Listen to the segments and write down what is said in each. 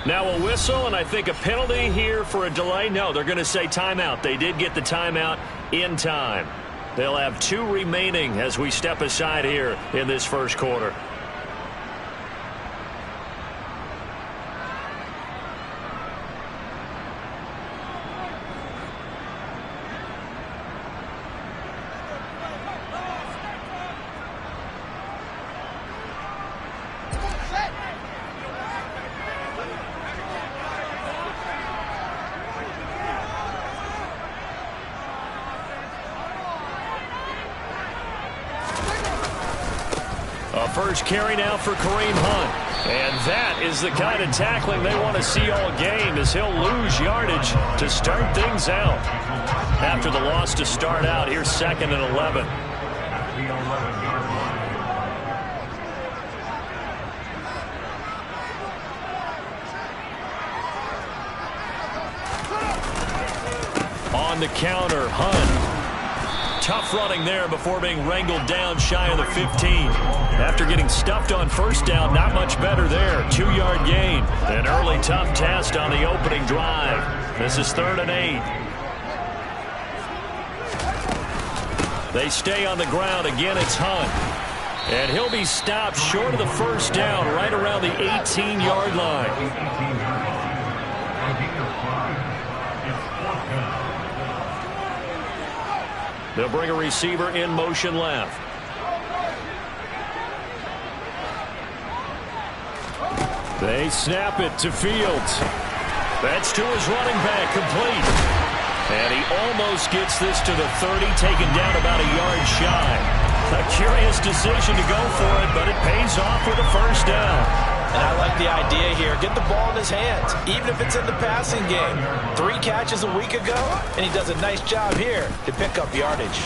Now a whistle, and I think a penalty here for a delay. No, they're going to say timeout. They did get the timeout in time. They'll have 2 remaining as we step aside here in this first quarter. First carry now for Kareem Hunt. And that is the kind of tackling they want to see all game, as he'll lose yardage to start things out. After the loss to start out, here's 2nd and 11. On the counter, Hunt. Tough running there before being wrangled down shy of the 15. After getting stuffed on first down, not much better there. 2-yard gain. An early tough test on the opening drive. This is 3rd and 8. They stay on the ground. Again, it's Hunt. And he'll be stopped short of the first down right around the 18-yard line. They'll bring a receiver in motion left. They snap it to Fields. That's to his running back, complete. And he almost gets this to the 30, taken down about a yard shy. A curious decision to go for it, but it pays off with a first down. And I like the idea here. Get the ball in his hands, even if it's in the passing game. 3 catches a week ago, and he does a nice job here to pick up yardage.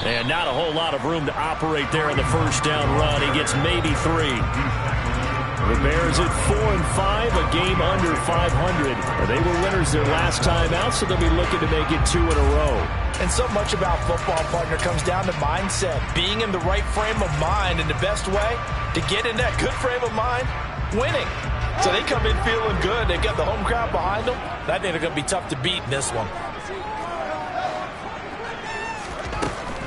And not a whole lot of room to operate there in the first down run. He gets maybe 3. The Bears at 4-5, a game under 500. They were winners their last time out, so they'll be looking to make it 2 in a row. And so much about football, partner, comes down to mindset. Being in the right frame of mind, and the best way to get in that good frame of mind, winning. So they come in feeling good. They've got the home crowd behind them. I think they're going to be tough to beat in this one.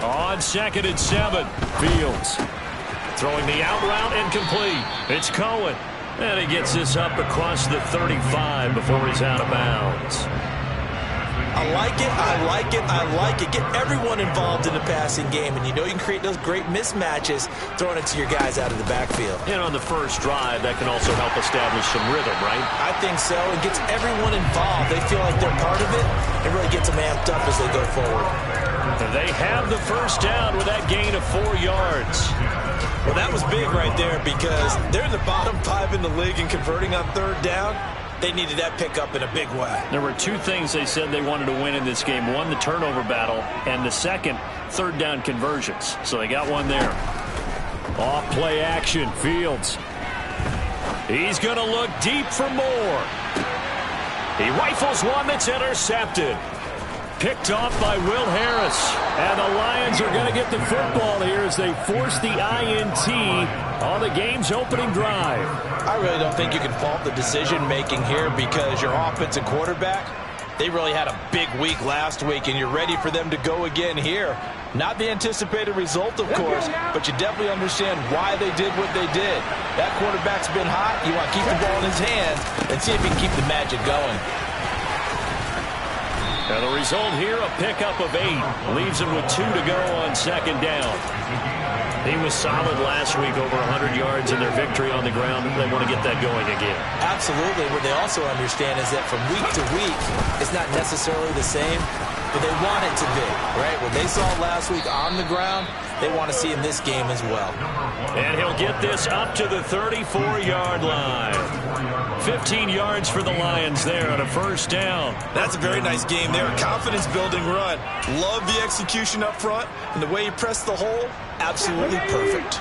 On 2nd and 7, Fields. Throwing the out route incomplete. It's Cohen. And he gets this up across the 35 before he's out of bounds. I like it, I like it, I like it. Get everyone involved in the passing game, and you know you can create those great mismatches throwing it to your guys out of the backfield. And on the first drive, that can also help establish some rhythm, right? I think so. It gets everyone involved. They feel like they're part of it. It really gets them amped up as they go forward. And they have the first down with that gain of 4 yards. Well, that was big right there because they're in the bottom 5 in the league and converting on 3rd down. They needed that pickup in a big way. There were 2 things they said they wanted to win in this game. One, the turnover battle, and the second, 3rd down conversions. So they got one there. Off play action, Fields. He's going to look deep for more. He rifles one that's intercepted. Picked off by Will Harris. And the Lions are going to get the football here as they force the INT on the game's opening drive. I really don't think you can fault the decision-making here because your offensive quarterback, they really had a big week last week, and you're ready for them to go again here. Not the anticipated result, of course, but you definitely understand why they did what they did. That quarterback's been hot. You want to keep the ball in his hands and see if he can keep the magic going. And the result here, a pickup of 8. Leaves him with 2 to go on 2nd down. He was solid last week, over 100 yards in their victory on the ground. They want to get that going again. Absolutely. What they also understand is that from week to week, it's not necessarily the same, but they want it to be, right? What they saw last week on the ground, they want to see in this game as well. And he'll get this up to the 34-yard line. 15 yards for the Lions there on a first down. That's a very nice game there. A confidence-building run. Love the execution up front, and the way he pressed the hole, absolutely perfect.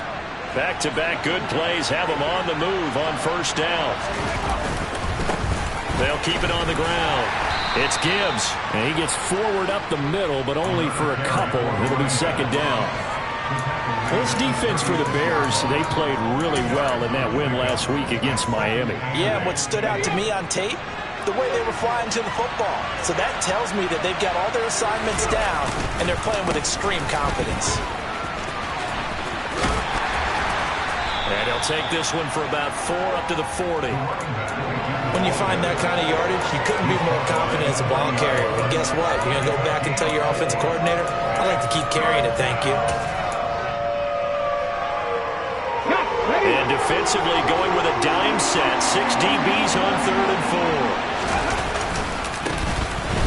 Back-to-back good plays have him on the move on first down. They'll keep it on the ground. It's Gibbs, and he gets forward up the middle, but only for a couple. It'll be 2nd down. This defense for the Bears, they played really well in that win last week against Miami. Yeah, and what stood out to me on tape, the way they were flying to the football. So that tells me that they've got all their assignments down, and they're playing with extreme confidence. And he'll take this one for about 4 up to the 40. When you find that kind of yardage, you couldn't be more confident as a ball carrier. And guess what? You're going to go back and tell your offensive coordinator, I'd like to keep carrying it, thank you. And defensively going with a dime set. 6 DBs on 3rd and 4.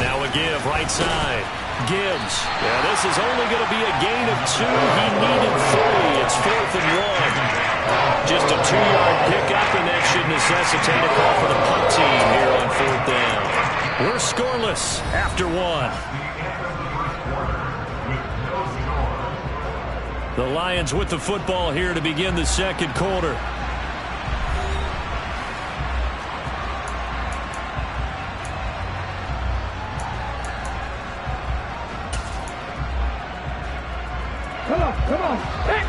Now a give, right side. Gibbs. Yeah, this is only going to be a gain of 2. He needed 3. It's 4th and 1. Just a 2-yard pickup, and that should necessitate a call for the punt team here on 4th down. We're scoreless after 1. The Lions with the football here to begin the second quarter. Come on. Hey.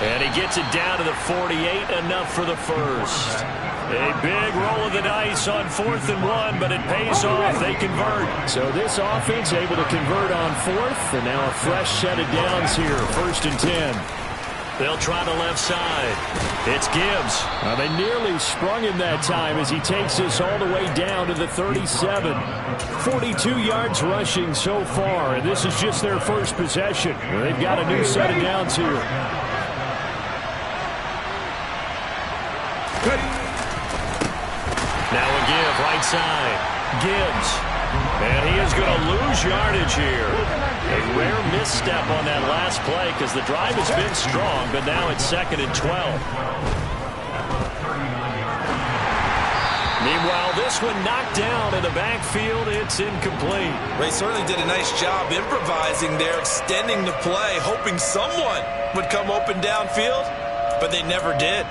And he gets it down to the 48, enough for the first. A big roll of the dice on 4th and 1, but it pays off. They convert. So this offense able to convert on 4th, and now a fresh set of downs here, 1st and 10. They'll try the left side. It's Gibbs. They nearly sprung him that time as he takes this all the way down to the 37. 42 yards rushing so far, and this is just their first possession. They've got a new set of downs here. Now a give, right side. Gibbs. And he is going to lose yardage here. A rare misstep on that last play because the drive has been strong, but now it's 2nd and 12. Meanwhile, this one knocked down in the backfield. It's incomplete. They certainly did a nice job improvising there, extending the play, hoping someone would come open downfield, but they never did.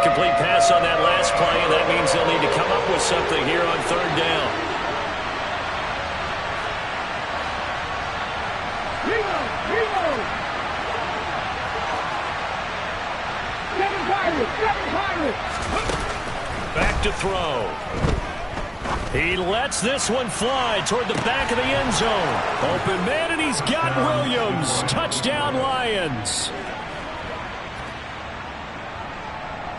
Complete pass on that last play, and that means they'll need to come up with something here on 3rd down. Back to throw. He lets this one fly toward the back of the end zone. Open man, and he's got Williams. Touchdown, Lions.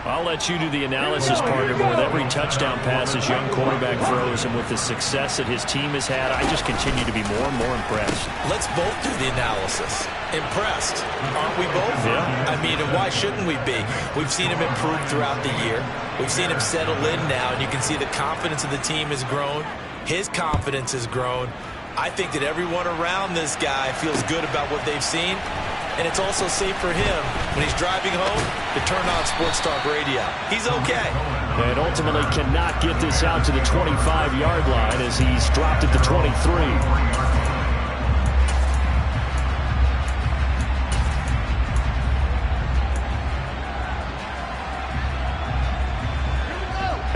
I'll let you do the analysis, partner, but with every touchdown pass his young quarterback throws and with the success that his team has had, I just continue to be more and more impressed. Let's both do the analysis. Impressed, aren't we both? Yeah. I mean, and why shouldn't we be? We've seen him improve throughout the year. We've seen him settle in now, and you can see the confidence of the team has grown. His confidence has grown. I think that everyone around this guy feels good about what they've seen. And it's also safe for him when he's driving home to turn on Sports Talk Radio. He's okay. And ultimately cannot get this out to the 25-yard line as he's dropped at the 23.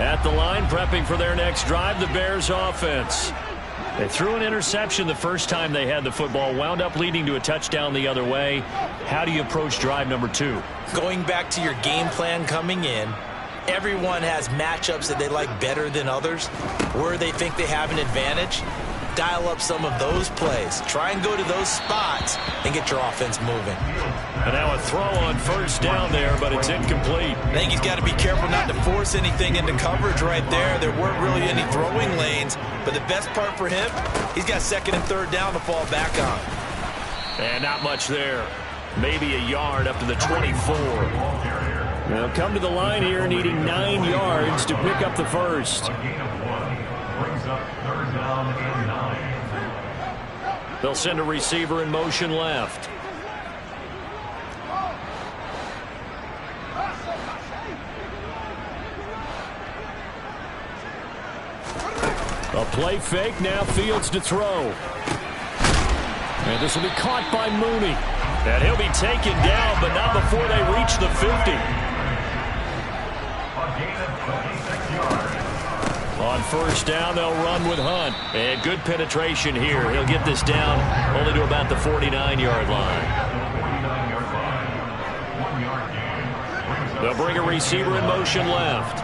At the line, prepping for their next drive, the Bears offense. They threw an interception the first time they had the football, wound up leading to a touchdown the other way. How do you approach drive number 2? Going back to your game plan coming in, everyone has matchups that they like better than others, where they think they have an advantage. Dial up some of those plays. Try and go to those spots and get your offense moving. And now a throw on 1st down there, but it's incomplete. I think he's got to be careful not to force anything into coverage right there. There weren't really any throwing lanes, but the best part for him, he's got 2nd and 3rd down to fall back on. And not much there. Maybe a yard up to the 24. Now come to the line here needing 9 yards to pick up the first. They'll send a receiver in motion left. A play fake, now Fields to throw. And this will be caught by Mooney. And he'll be taken down, but not before they reach the 50. On first down, they'll run with Hunt. And good penetration here. He'll get this down only to about the 49-yard line. They'll bring a receiver in motion left.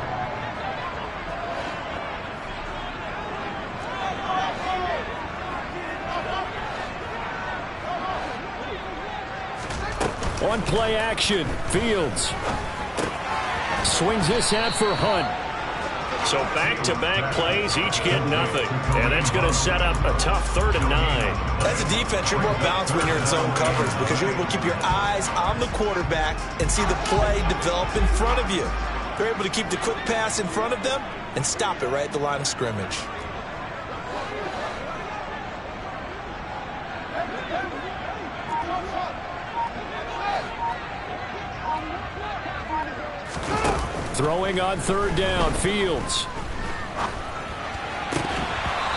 On play action, Fields swings this out for Hunt. So back-to-back plays, each get nothing. And that's going to set up a tough 3rd and 9. As a defense, you're more balanced when you're in zone coverage because you're able to keep your eyes on the quarterback and see the play develop in front of you. They're able to keep the quick pass in front of them and stop it right at the line of scrimmage. Throwing on 3rd down, Fields.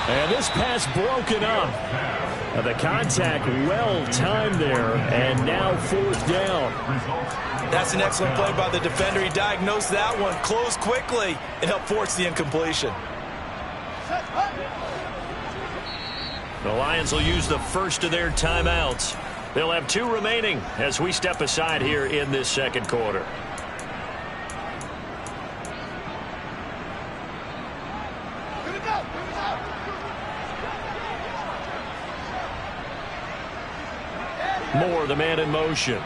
And this pass broken up. The contact well-timed there, and now 4th down. That's an excellent play by the defender. He diagnosed that one, closed quickly, and helped force the incompletion. The Lions will use the first of their timeouts. They'll have 2 remaining as we step aside here in this second quarter. Moore, the man in motion.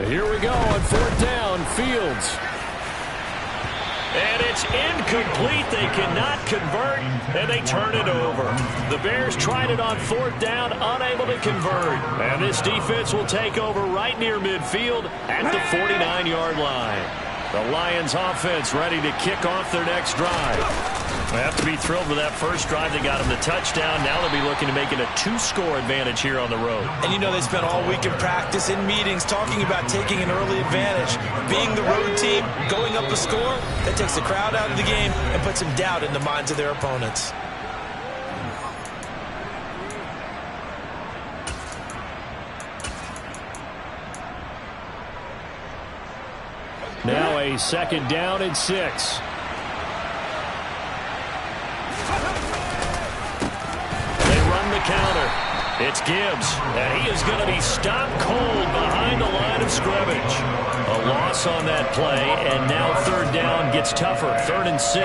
Here we go on 4th down, Fields. And it's incomplete. They cannot convert, and they turn it over. The Bears tried it on 4th down, unable to convert. And this defense will take over right near midfield at the 49-yard line. The Lions offense ready to kick off their next drive. They have to be thrilled with that first drive. They got them the touchdown. Now they'll be looking to make it a 2-score advantage here on the road. And you know they spent all week in practice, in meetings, talking about taking an early advantage. Being the road team, going up a score, that takes the crowd out of the game and puts some doubt in the minds of their opponents. Now a 2nd down and 6. Counter. It's Gibbs, and he is going to be stopped cold behind the line of scrimmage. A loss on that play, and now 3rd down gets tougher, 3rd and 6.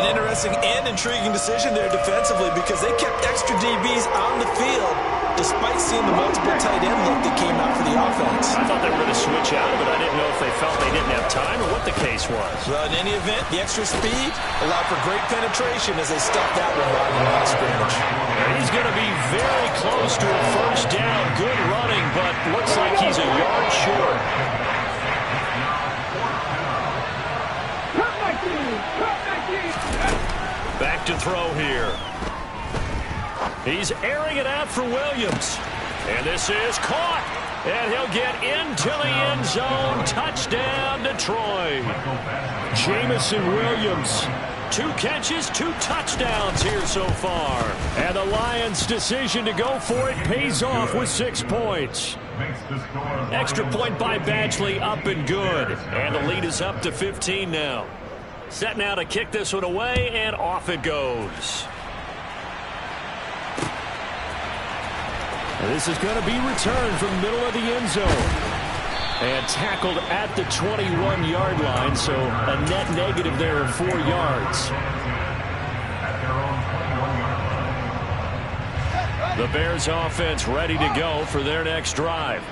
An interesting and intriguing decision there defensively because they kept extra DBs on the field despite seeing the multiple tight end look that came out for the offense. I thought they were going to switch out of it. I didn't know if they felt they didn't have time or what the case was. Well, in any event, the extra speed allowed for great penetration as they stuffed that one right on the line of scrimmage. He's going to be very close to a 1st down. Good running, but looks like he's a yard short. Back to throw here. He's airing it out for Williams. And this is caught. And he'll get into the end zone. Touchdown, Detroit. Jamison Williams. 2 catches, 2 touchdowns here so far. And the Lions' decision to go for it pays off with 6 points. Extra point by Badgley, up and good. And the lead is up to 15 now. Set now to kick this one away, and off it goes. This is going to be returned from the middle of the end zone. And tackled at the 21-yard line, so a net negative there of 4 yards. The Bears offense ready to go for their next drive.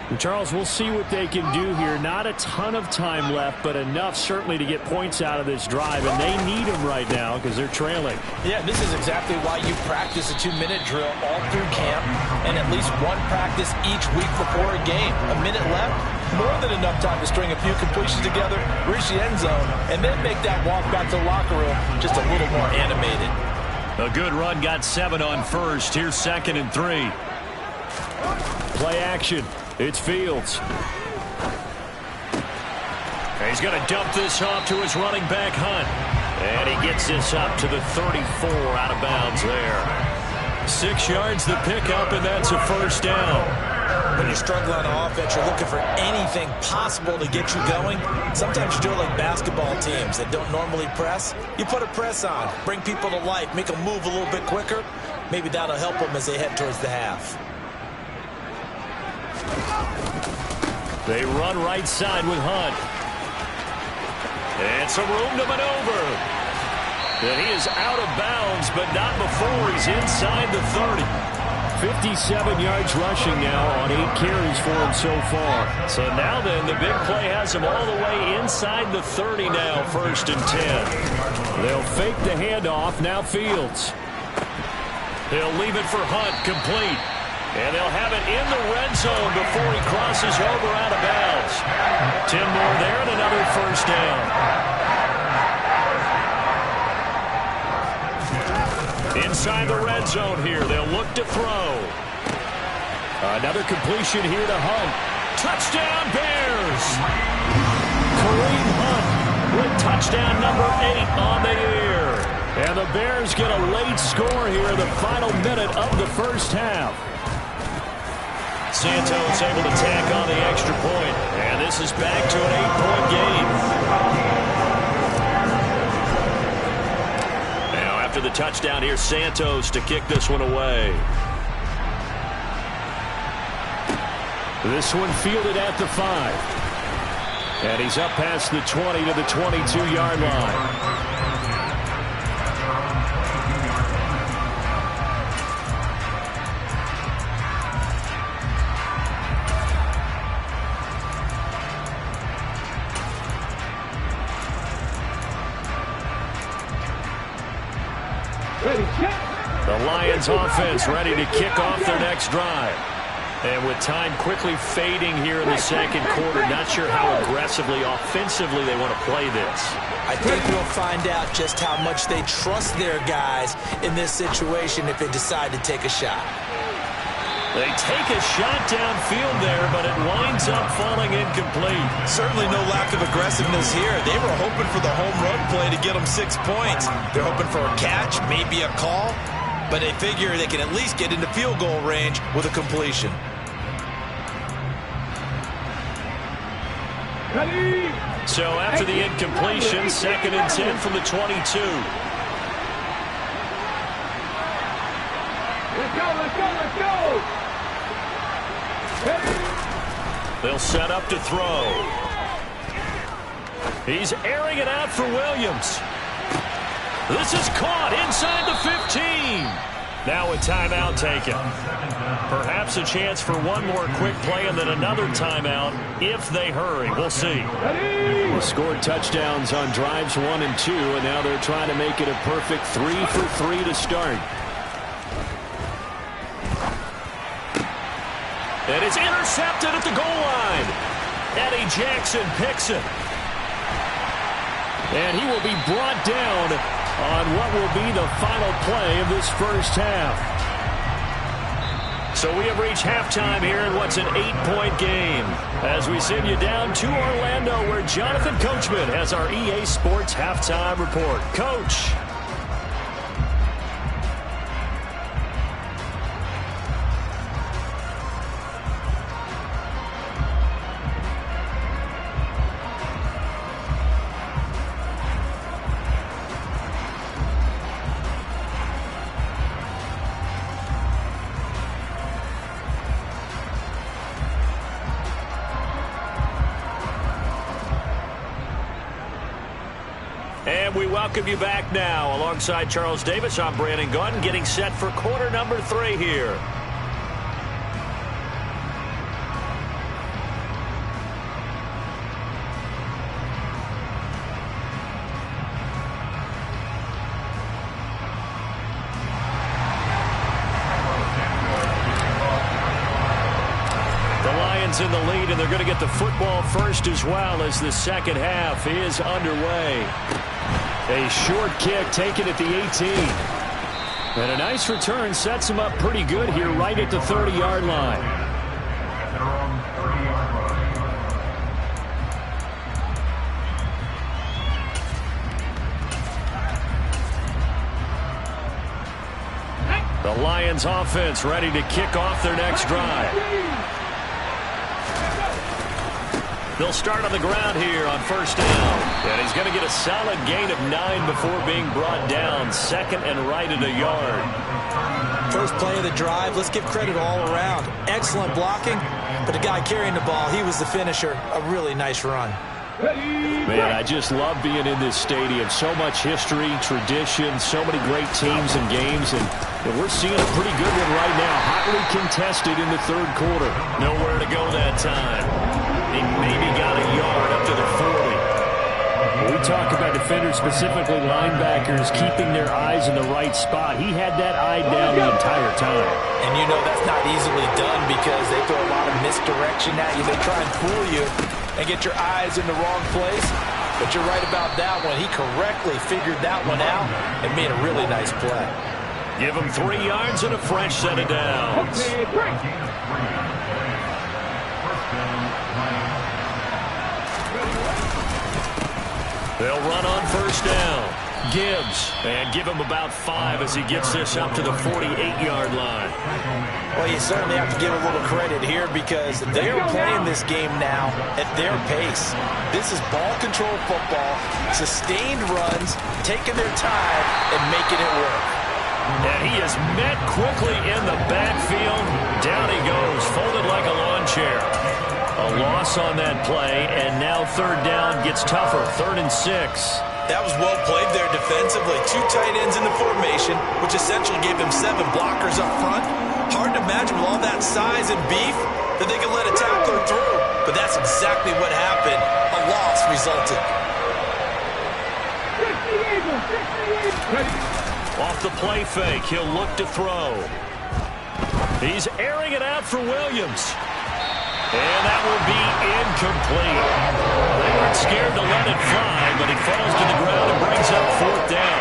And Charles, we'll see what they can do here. Not a ton of time left, but enough certainly to get points out of this drive, and they need them right now because they're trailing. Yeah, this is exactly why you practice a 2-minute drill all through camp and at least one practice each week before a game. A minute left, more than enough time to string a few completions together, reach the end zone, and then make that walk back to the locker room just a little more animated. A good run, got 7 on first. Here's 2nd and 3. Play action. It's Fields. And he's going to dump this off to his running back, Hunt. And he gets this up to the 34, out of bounds there. 6 yards the pickup, and that's a first down. When you struggle on offense, you're looking for anything possible to get you going. Sometimes you do it like basketball teams that don't normally press. You put a press on, bring people to life, make them move a little bit quicker. Maybe that'll help them as they head towards the half. They run right side with Hunt. And some room to maneuver. And he is out of bounds, but not before he's inside the 30. 57 yards rushing now on 8 carries for him so far. So now then, the big play has him all the way inside the 30 now, 1st and 10. They'll fake the handoff, now Fields. They'll leave it for Hunt, complete. And they'll have it in the red zone before he crosses over out of bounds. 10 more there and another first down. Inside the red zone here, they'll look to throw. Another completion here to Hunt. Touchdown Bears! Kareem Hunt with touchdown number 8 on the year. And the Bears get a late score here in the final minute of the first half. Santos able to tack on the extra point. And this is back to an 8-point game. Now after the touchdown, here's Santos to kick this one away. This one fielded at the 5. And he's up past the 20 to the 22-yard line. The Lions offense ready to kick off their next drive. And with time quickly fading here in the second quarter, not sure how aggressively, offensively they want to play this. I think we'll find out just how much they trust their guys in this situation if they decide to take a shot. They take a shot downfield there, but it winds up falling incomplete. Certainly no lack of aggressiveness here. They were hoping for the home run play to get them 6 points. They're hoping for a catch, maybe a call, but they figure they can at least get into field goal range with a completion. So after the incompletion, 2nd and 10 from the 22. Let's go! They'll set up to throw. He's airing it out for Williams. This is caught inside the 15. Now a timeout taken. Perhaps a chance for one more quick play and then another timeout if they hurry. We'll see. They scored touchdowns on drives 1 and 2, and now they're trying to make it a perfect 3 for 3 to start. And it's intercepted at the goal line. Eddie Jackson picks it. And he will be brought down on what will be the final play of this first half. So we have reached halftime here in what's an 8-point game. As we send you down to Orlando, where Jonathan Coachman has our EA Sports halftime report. Coach. And we welcome you back now. Alongside Charles Davis, I'm Brandon Gaudin, getting set for quarter number 3 here. Lions in the lead, and they're going to get the football first as well as the second half is underway. A short kick taken at the 18. And a nice return sets him up pretty good here right at the 30-yard line. The Lions offense ready to kick off their next drive. They'll start on the ground here on first down. And he's going to get a solid gain of 9 before being brought down. Second and right at a yard. First play of the drive, let's give credit all around. Excellent blocking, but the guy carrying the ball, he was the finisher. A really nice run. Man, I just love being in this stadium. So much history, tradition, so many great teams and games, and we're seeing a pretty good one right now. Hotly contested in the third quarter. Nowhere to go that time. He maybe got a yard up to the 40. We talk about defenders, specifically linebackers, keeping their eyes in the right spot. He had that eye down the entire time. And you know that's not easily done because they throw a lot of misdirection at you. They try and fool you and get your eyes in the wrong place. But you're right about that one. He correctly figured that one out and made a really nice play. Give him 3 yards and a fresh set of downs. They'll run on first down. Gibbs, and give him about 5 as he gets this up to the 48-yard line. Well, you certainly have to give a little credit here because they are playing this game now at their pace. This is ball control football, sustained runs, taking their time and making it work. And he is met quickly in the backfield. Down he goes, folded like a lawn chair. A loss on that play, and now third down gets tougher, 3rd and 6. That was well played there defensively. 2 tight ends in the formation, which essentially gave them 7 blockers up front. Hard to imagine with all that size and beef that they could let a tackler through. But that's exactly what happened. A loss resulted. Off the play fake, he'll look to throw. He's airing it out for Williams. And that will be incomplete. They weren't scared to let it fly, but he falls to the ground and brings up 4th down.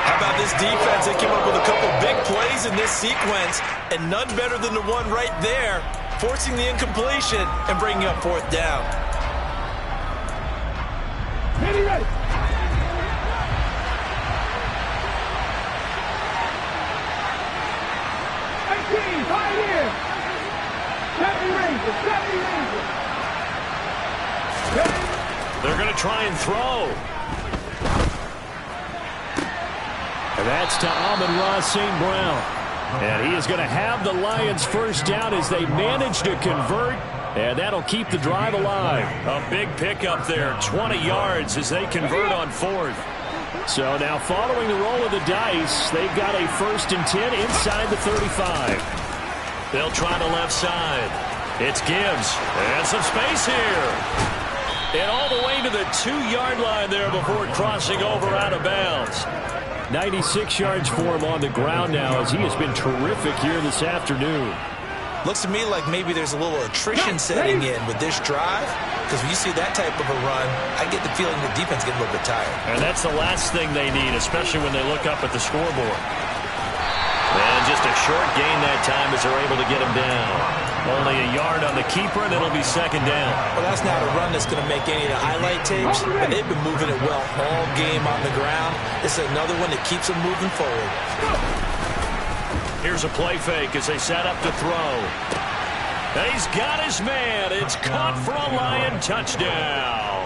How about this defense? They came up with a couple big plays in this sequence, and none better than the one right there, forcing the incompletion and bringing up 4th down. Ready. They're going to try and throw. And that's to Amon-Ra St. Brown. And he is going to have the Lions first down as they manage to convert. And that'll keep the drive alive. A big pickup there, 20 yards as they convert on 4th. So now following the roll of the dice, they've got a 1st and 10 inside the 35. They'll try the left side. It's Gibbs. And some space here. And all the way to the 2-yard line there before crossing over out of bounds. 96 yards for him on the ground now as he has been terrific here this afternoon. Looks to me like maybe there's a little attrition setting in with this drive. Because when you see that type of a run, I get the feeling the defense getting a little bit tired. And that's the last thing they need, especially when they look up at the scoreboard. And just a short gain that time as they're able to get him down. Only a yard on the keeper, and it'll be 2nd down. Well, that's not a run that's going to make any of the highlight tapes, but they've been moving it well all game on the ground. This is another one that keeps them moving forward. Here's a play fake as they set up to throw. And he's got his man. It's caught for a Lion touchdown.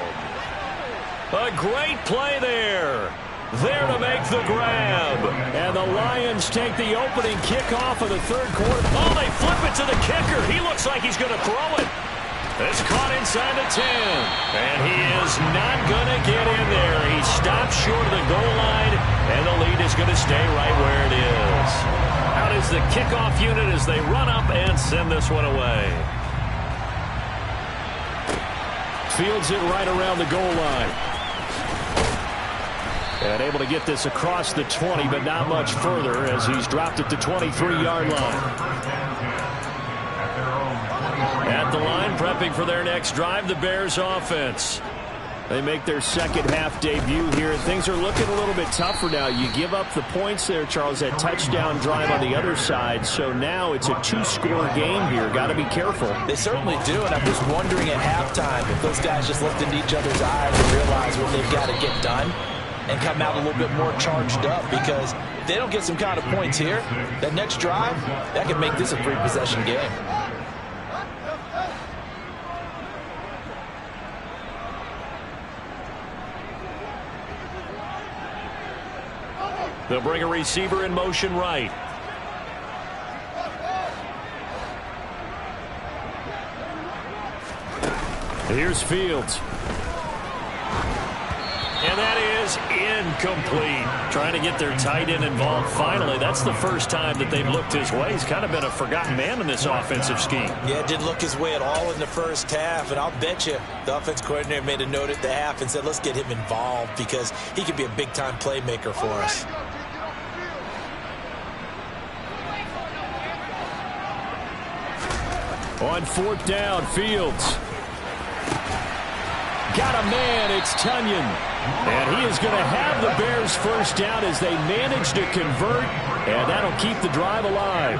A great play there. There to make the grab. And the Lions take the opening kickoff of the third quarter. Oh, they flip it to the kicker. He looks like he's going to throw it. It's caught inside the 10. And he is not going to get in there. He stops short of the goal line. And the lead is going to stay right where it is. Out is the kickoff unit as they run up and send this one away. Fields it right around the goal line. And able to get this across the 20, but not much further as he's dropped at the 23-yard line. At the line, prepping for their next drive, the Bears offense. They make their second half debut here, and things are looking a little bit tougher now. You give up the points there, Charles, that touchdown drive on the other side. So now it's a two-score game here. Got to be careful. They certainly do, and I'm just wondering at halftime if those guys just looked into each other's eyes and realize what they've got to get done and come out a little bit more charged up, because if they don't get some kind of points here, that next drive, that could make this a three-possession game. They'll bring a receiver in motion right. Here's Fields. And that is incomplete. Trying to get their tight end involved finally. That's the first time that they've looked his way. He's kind of been a forgotten man in this offensive scheme. Yeah, it didn't look his way at all in the first half, and I'll bet you the offense coordinator made a note at the half and said, let's get him involved because he could be a big-time playmaker for us. On fourth down, Fields. Got a man, it's Tunyon. And he is going to have the Bears first down as they manage to convert, and that'll keep the drive alive.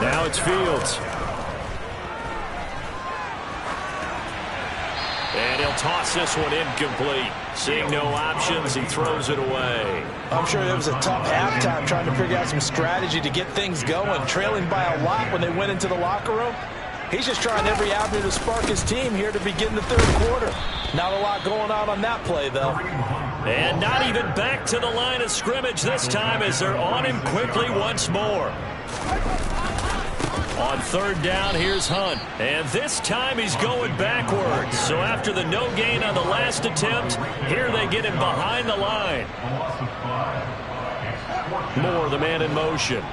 Now it's Fields. And he'll toss this one incomplete. Seeing no options, he throws it away. I'm sure it was a tough halftime trying to figure out some strategy to get things going, trailing by a lot when they went into the locker room. He's just trying every avenue to spark his team here to begin the third quarter. Not a lot going on that play, though. And not even back to the line of scrimmage this time as they're on him quickly once more. On third down, here's Hunt. And this time he's going backwards. So after the no gain on the last attempt, here they get him behind the line. Moore, the man in motion.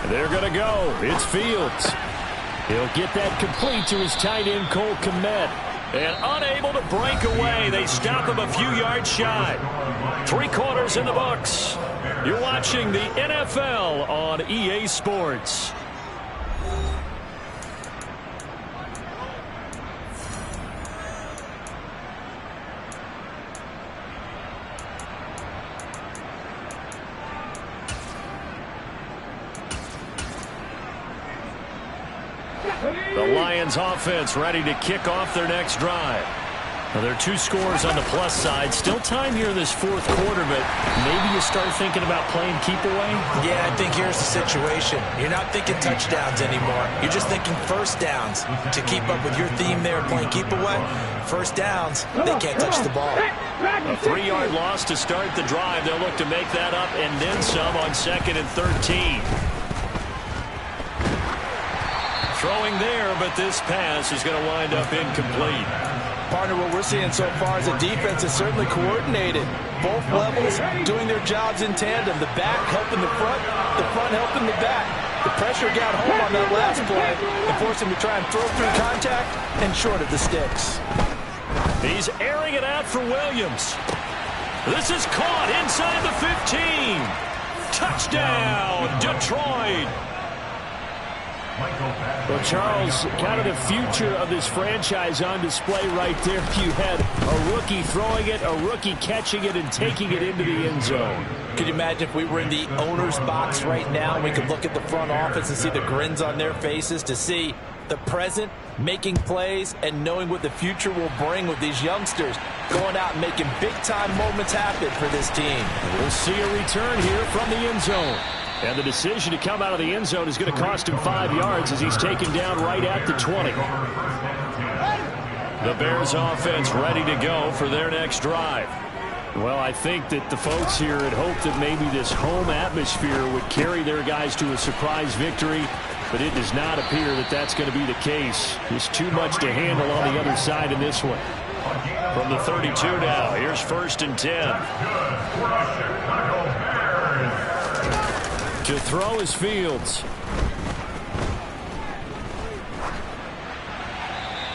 They're going to go. It's Fields. He'll get that complete to his tight end, Cole Kmet. And unable to break away. They stop him a few yards shy. 3 quarters in the books. You're watching the NFL on EA Sports. The Lions offense ready to kick off their next drive. Now, there are 2 scores on the plus side. Still time here in this fourth quarter, but maybe you start thinking about playing keep away? Yeah, I think here's the situation. You're not thinking touchdowns anymore. You're just thinking first downs. To keep up with your theme there, playing keep away, first downs, they can't touch the ball. A 3-yard loss to start the drive. They'll look to make that up and then some on 2nd and 13. Throwing there, but this pass is going to wind up incomplete. Partner, what we're seeing so far is a defense is certainly coordinated. Both levels doing their jobs in tandem. The back helping the front helping the back. The pressure got home on that last play and forced him to try and throw through contact and short of the sticks. He's airing it out for Williams. This is caught inside the 15. Touchdown, Detroit. Well, Charles, kind of the future of this franchise on display right there. You had a rookie throwing it, a rookie catching it, and taking it into the end zone. Could you imagine if we were in the owner's box right now and we could look at the front office and see the grins on their faces, to see the present making plays and knowing what the future will bring with these youngsters going out and making big-time moments happen for this team. We'll see a return here from the end zone. And the decision to come out of the end zone is going to cost him 5 yards as he's taken down right at the 20. The Bears offense ready to go for their next drive. Well, I think that the folks here had hoped that maybe this home atmosphere would carry their guys to a surprise victory, but it does not appear that that's going to be the case. There's too much to handle on the other side in this one. From the 32 now, here's 1st and 10. To throw is Fields.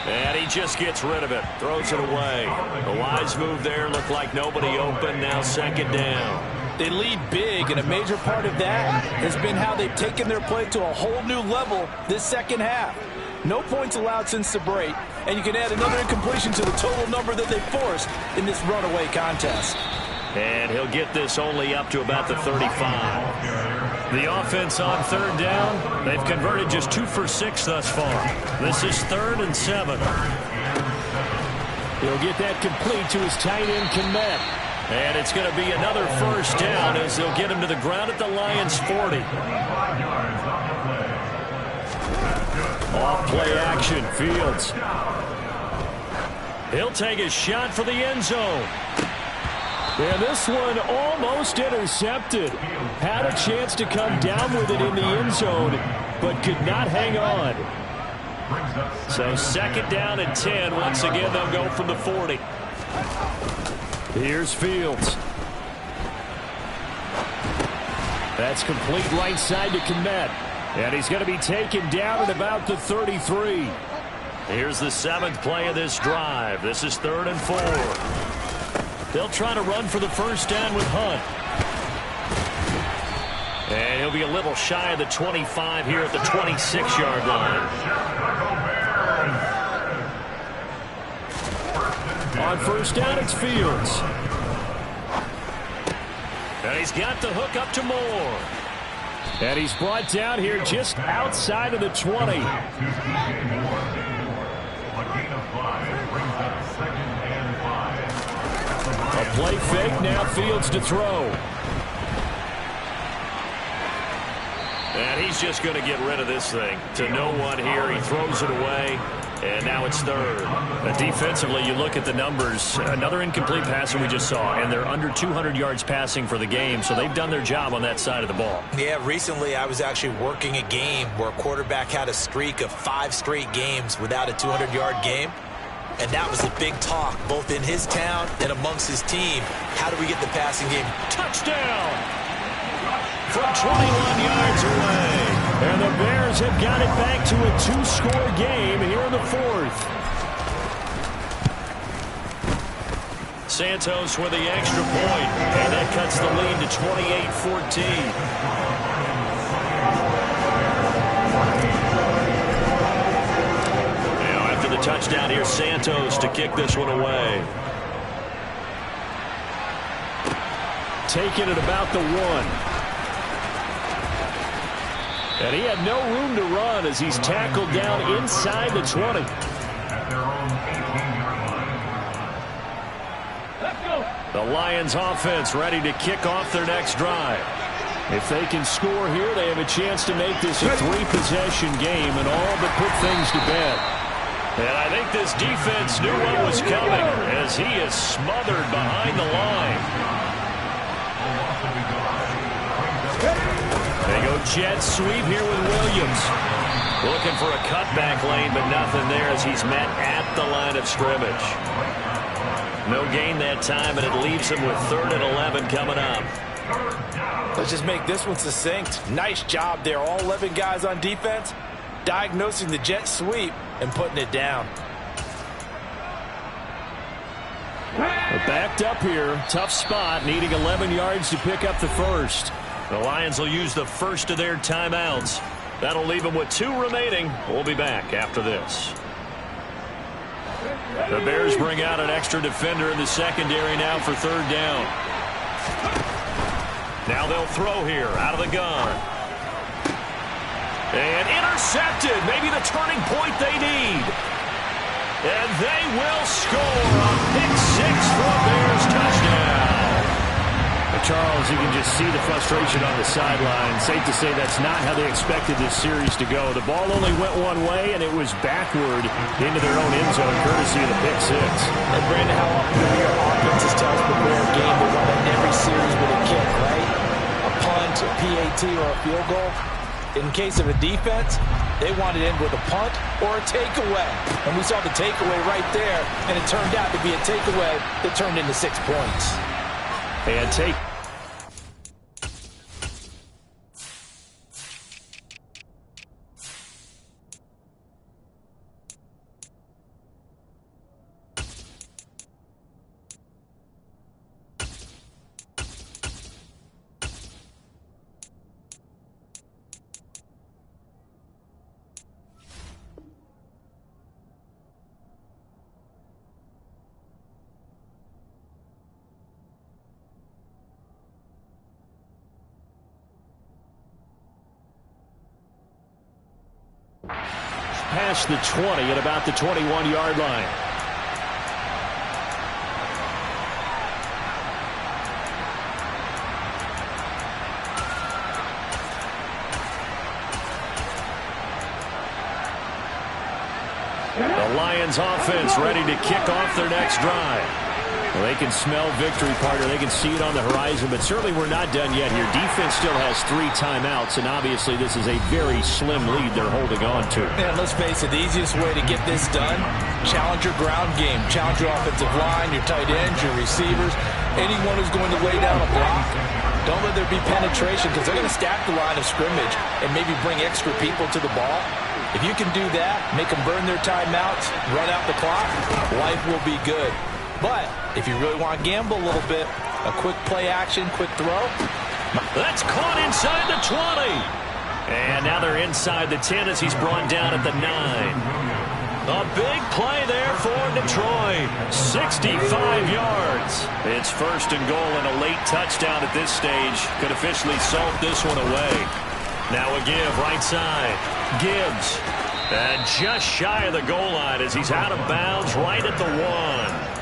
And he just gets rid of it. Throws it away. A wise move there. Looked like nobody open. Now 2nd down. They lead big, and a major part of that has been how they've taken their play to a whole new level this second half. No points allowed since the break, and you can add another incompletion to the total number that they forced in this runaway contest. And he'll get this only up to about the 35. The offense on third down, they've converted just 2 for 6 thus far. This is 3rd and 7. He'll get that complete to his tight end, Kmet. And it's going to be another first down as they'll get him to the ground at the Lions' 40. Off play action, Fields. He'll take a shot for the end zone. And this one almost intercepted. Had a chance to come down with it in the end zone, but could not hang on. So 2nd down and 10. Once again, they'll go from the 40. Here's Fields. That's complete right side to Kmet. And he's going to be taken down at about the 33. Here's the 7th play of this drive. This is 3rd and 4. They'll try to run for the first down with Hunt. And he'll be a little shy of the 25 here at the 26-yard line. On first down, it's Fields. And he's got the hook up to Moore. And he's brought down here just outside of the 20. A play fake, now Fields to throw. And he's just going to get rid of this thing. To no one here, he throws it away. And now it's 3rd. Defensively, you look at the numbers. Another incomplete passer we just saw, and they're under 200 yards passing for the game, so they've done their job on that side of the ball. Yeah, recently I was actually working a game where a quarterback had a streak of 5 straight games without a 200-yard game. And that was a big talk, both in his town and amongst his team. How do we get the passing game? Touchdown! From 21 yards away. And the Bears have got it back to a 2-score game here in the 4th. Santos with the extra point, and that cuts the lead to 28-14. Now after the touchdown, here's Santos to kick this one away. Taking it about the 1. And he had no room to run as he's tackled down inside the 20. The Lions offense ready to kick off their next drive. If they can score here, they have a chance to make this a 3-possession game and all but put things to bed. And I think this defense knew what was coming as he is smothered behind the line. They go jet sweep here with Williams. Looking for a cutback lane, but nothing there as he's met at the line of scrimmage. No gain that time, and it leaves him with 3rd and 11 coming up. Let's just make this one succinct. Nice job there, all 11 guys on defense, diagnosing the jet sweep and putting it down. They're backed up here. Tough spot, needing 11 yards to pick up the first. The Lions will use the first of their timeouts. That'll leave them with 2 remaining. We'll be back after this. The Bears bring out an extra defender in the secondary now for 3rd down. Now they'll throw here out of the gun. And intercepted. Maybe the turning point they need. And they will score a pick 6 for a Bears touchdown. Charles, you can just see the frustration on the sideline. Safe to say that's not how they expected this series to go. The ball only went one way, and it was backward into their own end zone, courtesy of the pick 6. And Brandon, how often do your offenses tell us before a game they want to end every series with a kick, right? A punt, a PAT, or a field goal? In case of a defense, they wanted to end with a punt or a takeaway. And we saw the takeaway right there, and it turned out to be a takeaway that turned into 6 points. And take past the 20 at about the 21-yard line. The Lions offense ready to kick off their next drive. Well, they can smell victory, partner. They can see it on the horizon, but certainly we're not done yet here. Defense still has 3 timeouts, and obviously this is a very slim lead they're holding on to. And let's face it, the easiest way to get this done, challenge your ground game. Challenge your offensive line, your tight ends, your receivers, anyone who's going to lay down a block. Don't let there be penetration because they're going to stack the line of scrimmage and maybe bring extra people to the ball. If you can do that, make them burn their timeouts, run out the clock, life will be good. But if you really want to gamble a little bit, a quick play action, quick throw. That's caught inside the 20. And now they're inside the 10 as he's brought down at the 9. A big play there for Detroit. 65 yards. It's first and goal and a late touchdown at this stage. Could officially salt this one away. Now a give right side. Gibbs. And just shy of the goal line as he's out of bounds right at the 1.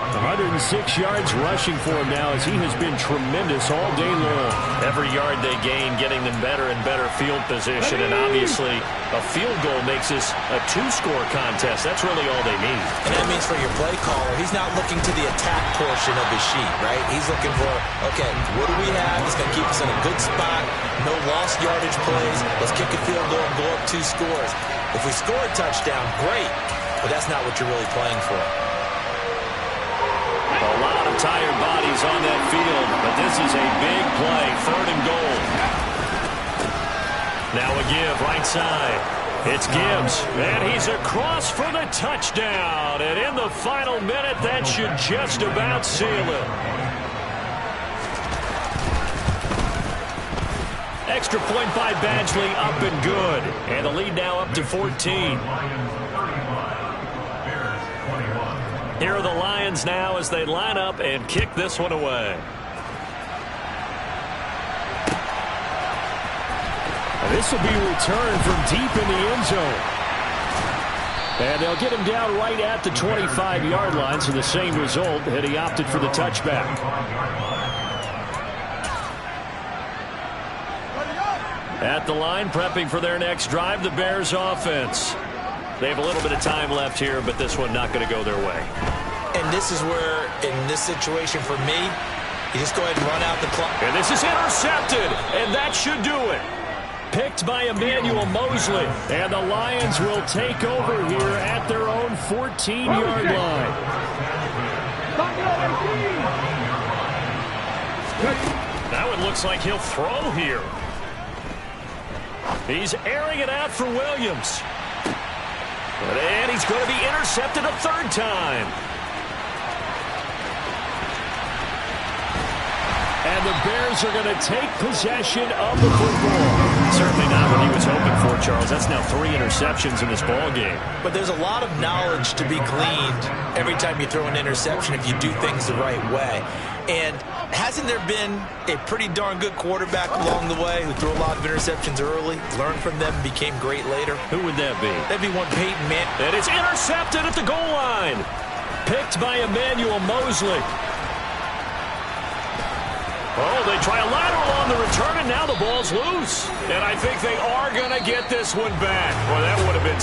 106 yards rushing for him now as he has been tremendous all day long. Every yard they gain getting them better and better field position, and obviously a field goal makes this a 2-score contest. That's really all they need. And that means for your play caller, he's not looking to the attack portion of his sheet, right? He's looking for, okay, what do we have that's going to keep us in a good spot, no lost yardage plays, let's kick a field goal and go up 2 scores. If we score a touchdown, great, but that's not what you're really playing for. A lot of tired bodies on that field, but this is a big play. 3rd and goal. Now a give right side. It's Gibbs, and he's across for the touchdown. And in the final minute, that should just about seal it. Extra point by Badgley, up and good. And the lead now up to 14. Here are the Lions now as they line up and kick this one away. This will be returned from deep in the end zone. And they'll get him down right at the 25-yard line, so the same result, and he opted for the touchback. At the line, prepping for their next drive, the Bears offense. They have a little bit of time left here, but this one not going to go their way. And this is where, in this situation for me, you just go ahead and run out the clock. And this is intercepted, and that should do it. Picked by Emmanuel Mosley, and the Lions will take over here at their own 14-yard line. Now it looks like he'll throw here. He's airing it out for Williams. And he's going to be intercepted a 3rd time. And the Bears are going to take possession of the football. Certainly not what he was hoping for, Charles. That's now 3 interceptions in this ball game. But there's a lot of knowledge to be gleaned every time you throw an interception if you do things the right way. And hasn't there been a pretty darn good quarterback along the way who threw a lot of interceptions early, learned from them, became great later? Who would that be? That'd be one Peyton Manning. And it's intercepted at the goal line. Picked by Emmanuel Mosley. Oh, they try a lateral on the return, and now the ball's loose. And I think they are going to get this one back. Well, that would have been